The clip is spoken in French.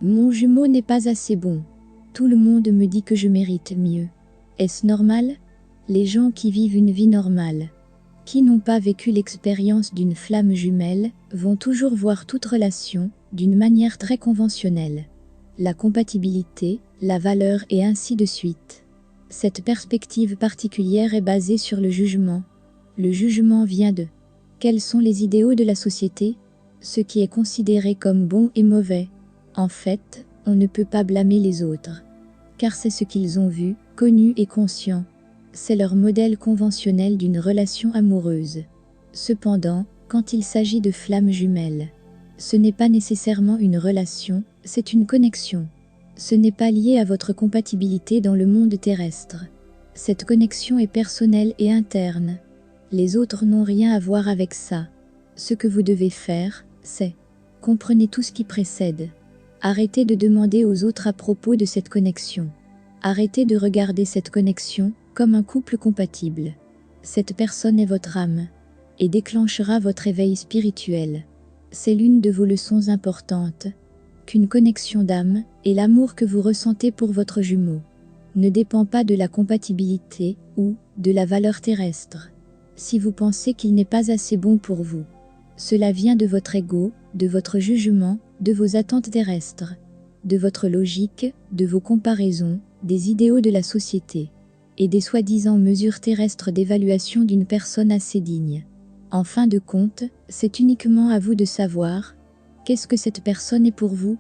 Mon jumeau n'est pas assez bon. Tout le monde me dit que je mérite mieux. Est-ce normal? Les gens qui vivent une vie normale, qui n'ont pas vécu l'expérience d'une flamme jumelle, vont toujours voir toute relation d'une manière très conventionnelle. La compatibilité, la valeur et ainsi de suite. Cette perspective particulière est basée sur le jugement. Le jugement vient de quels sont les idéaux de la société? Ce qui est considéré comme bon et mauvais. En fait, on ne peut pas blâmer les autres, car c'est ce qu'ils ont vu, connu et conscient. C'est leur modèle conventionnel d'une relation amoureuse. Cependant, quand il s'agit de flammes jumelles, ce n'est pas nécessairement une relation, c'est une connexion. Ce n'est pas lié à votre compatibilité dans le monde terrestre. Cette connexion est personnelle et interne. Les autres n'ont rien à voir avec ça. Ce que vous devez faire, c'est comprenez tout ce qui précède. Arrêtez de demander aux autres à propos de cette connexion. Arrêtez de regarder cette connexion comme un couple compatible. Cette personne est votre âme et déclenchera votre éveil spirituel. C'est l'une de vos leçons importantes, qu'une connexion d'âme et l'amour que vous ressentez pour votre jumeau ne dépend pas de la compatibilité ou de la valeur terrestre. Si vous pensez qu'il n'est pas assez bon pour vous, cela vient de votre ego, de votre jugement, de vos attentes terrestres, de votre logique, de vos comparaisons, des idéaux de la société et des soi-disant mesures terrestres d'évaluation d'une personne assez digne. En fin de compte, c'est uniquement à vous de savoir qu'est-ce que cette personne est pour vous.